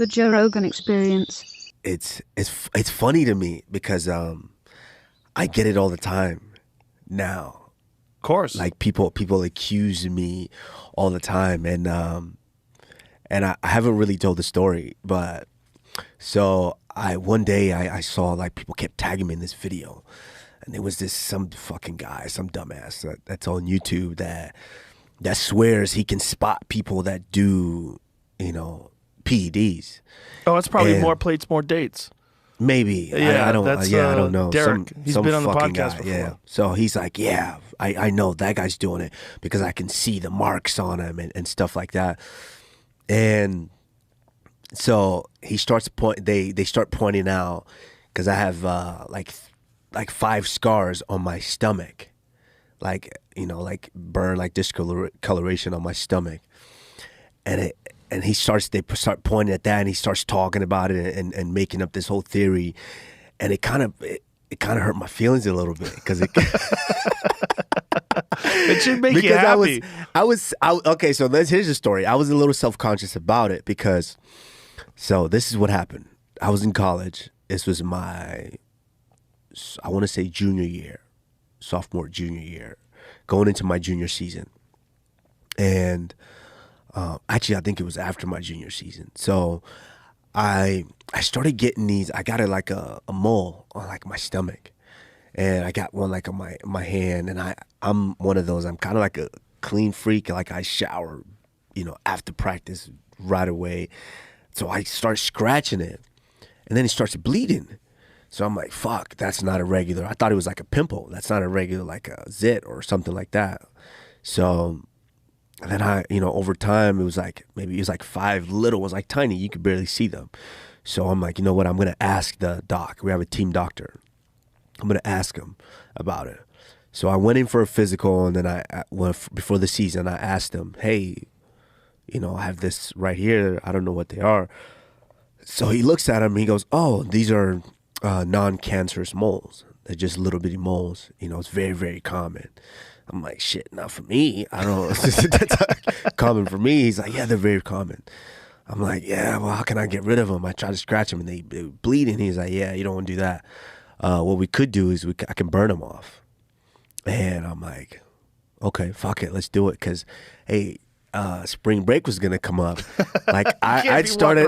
The Joe Rogan Experience. It's funny to me because I get it all the time now. Of course. Like people accuse me all the time, and I haven't really told the story, but so I one day I saw like people kept tagging me in this video, and there was this some fucking guy, some dumbass that's on YouTube that swears he can spot people that do, PEDs. Oh, it's probably And more plates, more dates. maybe Yeah, I don't that's, I don't know. Derek. He's Some been on the fucking podcast guy, before. yeah. So he's like, yeah, I know that guy's doing it because I can see the marks on him and stuff like that. And so he starts they start pointing out because I have like 5 scars on my stomach, like like burn, like discoloration on my stomach, and they start pointing at that, and he starts talking about it and making up this whole theory, and it kind of hurt my feelings a little bit because it It should make you because happy. okay. So here's the story. I was a little self-conscious about it because so this is what happened. I was in college. This was my, I want to say junior year, sophomore junior year, going into my junior season, and actually I think it was after my junior season. So I started getting these. I got like a mole on like my stomach, and I got one like on my hand. And I'm one of those. I'm kind of like a clean freak. Like I shower, after practice right away. So I start scratching it, and then it starts bleeding. So I'm like, fuck, that's not a regular. I thought it was like a pimple. That's not a regular like a zit or something like that. So and then over time, it was like, maybe it was like 5 little ones, like tiny. You could barely see them. So I'm like, you know what? I'm going to ask the doc. We have a team doctor. I'm going to ask him about it. So I went in for a physical, and then before the season, I asked him, hey, I have this right here. I don't know what they are. So he looks at him, and he goes, oh, these are non-cancerous moles. They're just little bitty moles. It's very, very common. I'm like, shit, not for me. I don't know. That's common for me. He's like, yeah, they're very common. I'm like, yeah, well, how can I get rid of them? I try to scratch them, and they bleed. And he's like, yeah, you don't want to do that. What we could do is I can burn them off. And I'm like, okay, fuck it, let's do it. Because, hey, spring break was gonna come up. Like I started.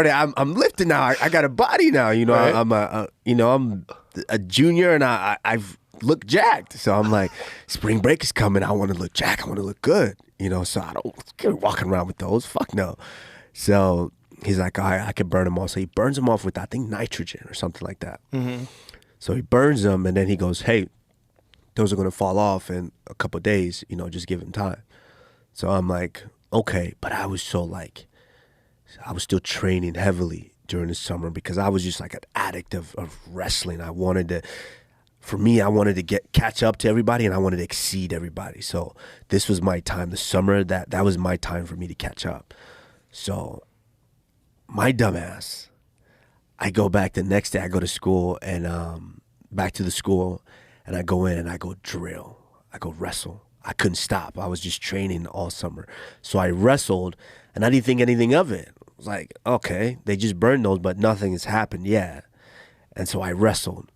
I'm lifting now. I got a body now. Right. I'm a junior, and I've looked jacked. So I'm like, spring break is coming. I want to look jacked. I want to look good. So I don't get walking around with those. Fuck no. So he's like, all right, I can burn them off. So he burns them off with, I think, nitrogen or something like that. Mm-hmm. So he burns them, and then he goes, hey, those are going to fall off in a couple of days, just give him time. So I'm like, okay. But I was still training heavily during the summer because I was just like an addict of wrestling. I wanted to catch up to everybody, and I wanted to exceed everybody. So this was my time. The summer, that was my time for me to catch up. So my dumbass, I go back the next day. I go to school, and back to the school, and I go in and I go drill. I go wrestle. I couldn't stop. I was just training all summer. So I wrestled, and I didn't think anything of it. I was like, okay, they just burned those, but nothing has happened yet. And so I wrestled.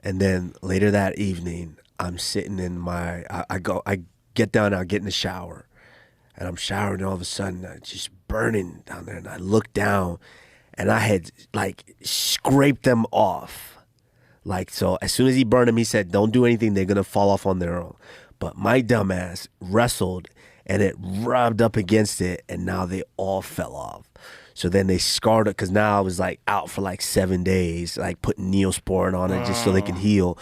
And then later that evening, I'm sitting in I get down, I get in the shower, and I'm showering, and all of a sudden, it's just burning down there. And I look down, and I had like scraped them off. Like, so as soon as he burned them, he said, don't do anything. They're going to fall off on their own. But my dumbass wrestled, and it rubbed up against it, and now they all fell off. So then they scarred it, because now I was like out for like 7 days, like putting Neosporin on it just so they can heal.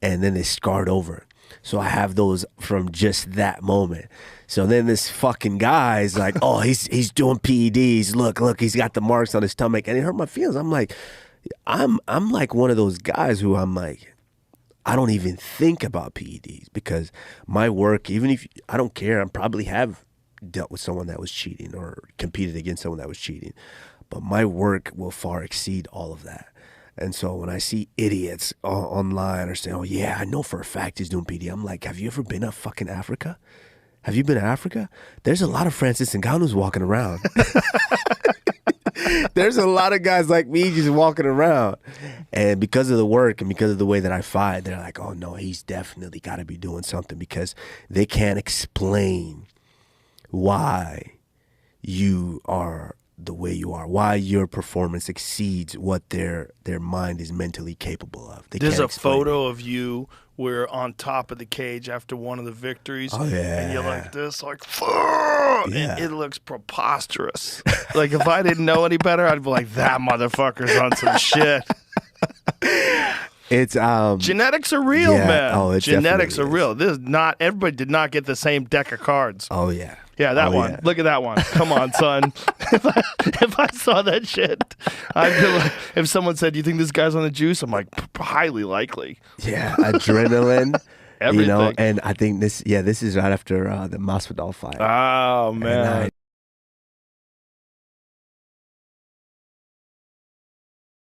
And then they scarred over. So I have those from just that moment. So then this fucking guy is like, oh, he's doing PEDs. Look, he's got the marks on his stomach. And it hurt my feelings. I'm like, I'm like one of those guys who I'm like, I don't even think about PEDs because my work, even if I don't care, I probably have dealt with someone that was cheating or competed against someone that was cheating, but my work will far exceed all of that. And so when I see idiots online or saying, oh yeah, I know for a fact he's doing PD, I'm like, have you ever been to fucking Africa? have you been to Africa? There's a lot of Francis Ngannou's walking around. There's a lot of guys like me just walking around. And because of the work and because of the way that I fight, they're like, oh no, he's definitely got to be doing something, because they can't explain why you are the way you are, why your performance exceeds what their mind is mentally capable of. There's a photo of you where on top of the cage after one of the victories. Oh, yeah. And you're like this, like, yeah. It looks preposterous. Like, if I didn't know any better, I'd be like, that motherfucker's on some shit. It's genetics are real, man. Oh, it genetics are definitely real. This is not, everybody did not get the same deck of cards. Oh yeah. Yeah, that one. Yeah. Look at that one. Come on, son. If I saw that shit, I'd be like, if someone said, "Do you think this guy's on the juice?" I'm like, highly likely. Yeah, adrenaline. Everything. And I think this is right after the Masvidal fight. Oh man.